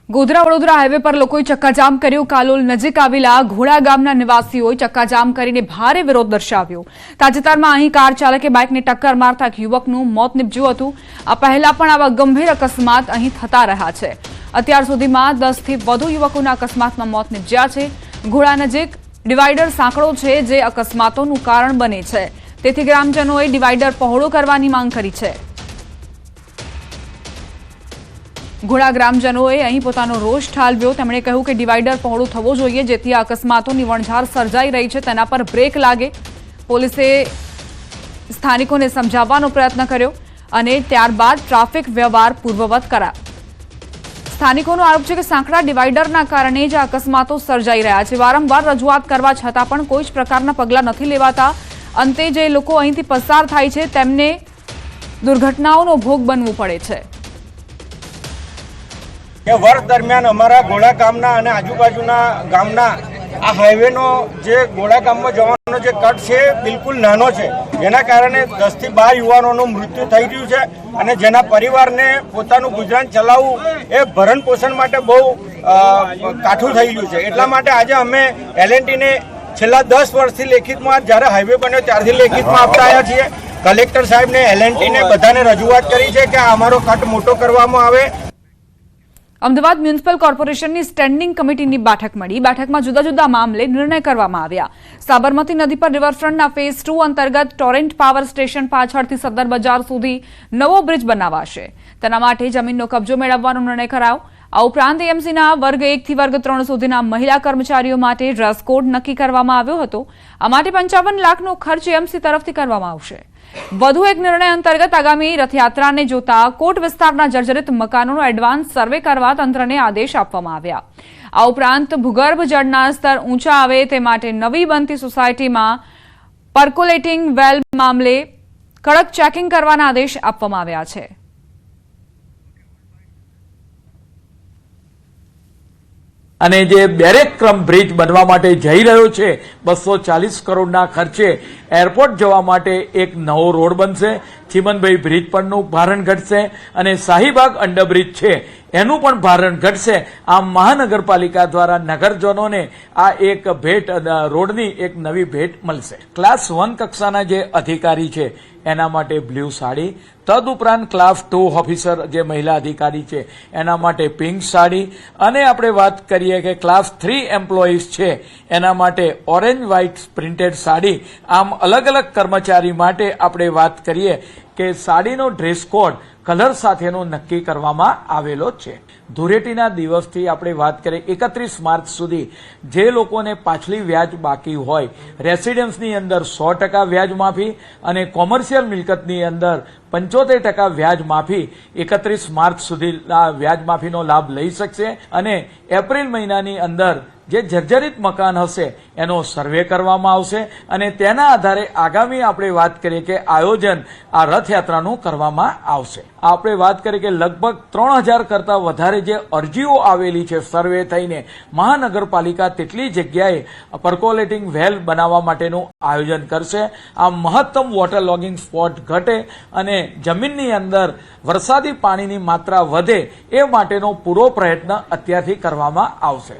Godhra Vadodara highway પર લોકોએ ચક્કાજામ કર્યો। કાલોલ નજીક આવેલા ઘોડા ગામના નિવાસીઓએ ચક્કાજામ કરીને ભારે વિરોધ દર્શાવ્યો। તાજેતરમાં અહીં કાર ચાલકે બાઇકને ટક્કર મારતા એક યુવકનું મોત નીપજ્યું હતું। આ પહેલા પણ આવા ગંભીર અકસ્માત અહીં થતા રહ્યા છે। અત્યાર સુધીમાં 10 થી વધુ યુવકોના અકસ્માતમાં મોત નીપજ્યા છે। ઘોડા નજીક ડિવાઈડર સાંકડો છે જે અકસ્માતોનું કારણ બને છે, તેથી ગ્રામજનોએ ડિવાઈડર પહોળો કરવાની માંગ કરી છે। ઘોડા ગ્રામજનોએ અહીં પોતાનો રોષ ઠાલવ્યો। તેમણે કહ્યું કે ડિવાઈડર પહોળું થવું જોઈએ જેથી આ અકસ્માતોની વણઝાર સર્જાઈ રહી છે તેના પર બ્રેક લાગે। પોલીસે સ્થાનિકોને સમજાવવાનો પ્રયત્ન કર્યો અને ત્યારબાદ ટ્રાફિક વ્યવહાર પૂર્વવત કરાયો। સ્થાનિકોનો આરોપ છે કે સાંકડા ડિવાઈડરના કારણે જ અકસ્માતો સર્જાઈ રહ્યા છે। વારંવાર રજૂઆત કરવા છતાં પણ કોઈ જ પ્રકારના પગલાં નથી લેવાતા। અંતે જે લોકો અહીંથી પસાર થાય છે તેમને દુર્ઘટનાઓનો ભોગ બનવું પડે છે। વર્ષ દરમિયાન અમારા ઘોડા ગામના અને આજુબાજુના ગામના આ હાઈવેનો જે ઘોડા ગામમાં જવાનો જે કટ છે બિલકુલ નાનો છે, જેના કારણે 10 થી 12 યુવાનોનું મૃત્યુ થઈ રહ્યું છે અને જેના પરિવારને પોતાનું ગુજરાન ચલાવવું એ ભરણ પોષણ માટે બહુ કાઠું થઈ ગયું છે। એટલા માટે આજે અમે L&Tને છેલ્લા 10 વર્ષથી લેખિતમાં, જ્યારે હાઈવે બન્યો ત્યારથી લેખિતમાં આપતા આવ્યા છીએ। કલેક્ટર સાહેબને, L&Tને બધાને રજૂઆત કરી છે કે અમારો કટ મોટો કરવામાં આવે। અમદાવાદ મ્યુનિસિપલ કોર્પોરેશનની સ્ટેન્ડિંગ કમિટીની બેઠક મળી। બેઠકમાં જુદા જુદા મામલે નિર્ણય કરવામાં આવ્યા। સાબરમતી નદી પર રિવરફ્રન્ટના ફેઝ 2 અંતર્ગત ટોરેન્ટ પાવર સ્ટેશન પાછળથી સદર બજાર સુધી નવો બ્રિજ બનાવાશે। તેના માટે જમીનનો કબજો મેળવવાનો નિર્ણય કરાયો। આ ઉપરાંત એએમસીના વર્ગ 1 થી વર્ગ 3 સુધીના મહિલા કર્મચારીઓ માટે ડ્રેસ કોડ નક્કી કરવામાં આવ્યો હતો। આ માટે 55 લાખનો ખર્ચ એએમસી તરફથી કરવામાં આવશે। વધુ એક નિર્ણય અંતર્ગત આગામી રથયાત્રાને જોતા કોટ વિસ્તારના જર્જરિત મકાનોનો એડવાન્સ સર્વે કરવા તંત્રને આદેશ આપવામાં આવ્યા। આ ઉપરાંત ભૂગર્ભ જળના સ્તર ઊંચા આવે તે માટે નવી બનતી સોસાયટીમાં પર્કોલેટિંગ વેલ મામલે કડક ચેકિંગ કરવાના આદેશ આપવામાં આવ્યા છે। અને જે બેરેક ક્રમ બ્રિજ બનવા માટે જઈ રહ્યો છે 240 કરોડના ખર્ચે એરપોર્ટ જવા માટે એક નવો રોડ બનશે। ચીમનભાઈ બ્રિજ પરનું ભારણ ઘટશે અને શાહીબાગ અંડરબ્રિજ છે એનું પણ ભારણ ઘટશે। આમ મહાનગરપાલિકા દ્વારા નગરજનોને આ એક ભેટ, રોડની એક નવી ભેટ મળશે। ક્લાસ 1 કક્ષાના જે અધિકારી છે એના માટે બ્લુ સાડી, તદુપરાંત ક્લાસ 2 ઓફિસર જે મહિલા અધિકારી છે એના માટે પિંક સાડી, અને આપણે વાત કરીએ કે ક્લાસ 3 એમ્પ્લોઈઝ છે એના માટે ઓરેન્જ વ્હાઇટ પ્રિન્ટેડ સાડી। આમ અલગ અલગ કર્મચારી માટે આપણે વાત કરીએ કે સાડીનો ડ્રેસ કોડ કલર સાથેનો નક્કી કરવામાં આવેલો છે। ધૂળેટીના દિવસથી આપણે વાત કરીએ 31 માર્ચ સુધી જે લોકોને પાછલી વ્યાજ બાકી હોય, રેસિડેન્સની અંદર 100% વ્યાજ માફી અને કોમર્શિયલ મિલકતની અંદર 75% વ્યાજ માફી 31 માર્ચ સુધીના વ્યાજ માફીનો લાભ લઈ શકશે। અને એપ્રિલ મહિનાની અંદર જે જર્જરિત મકાન હશે એનો સર્વે કરવામાં આવશે અને તેના આધારે આગામી આપણે વાત કરીએ કે આયોજન આ રથયાત્રાનું કરવામાં આવશે। આપણે વાત કરીએ કે લગભગ 3000 કરતાં વધારે જે અરજીઓ આવેલી છે સર્વે થઈને, મહાનગરપાલિકા તેટલી જગ્યાએ પર્કોલેટિંગ વેલ બનાવવા માટેનું આયોજન કરશે। આ મહત્તમ વોટર લોગિંગ સ્પોટ ઘટે અને જમીનની અંદર વરસાદી પાણીની માત્રા વધે એ માટેનો પૂરો પ્રયત્ન અત્યારથી કરવામાં આવશે।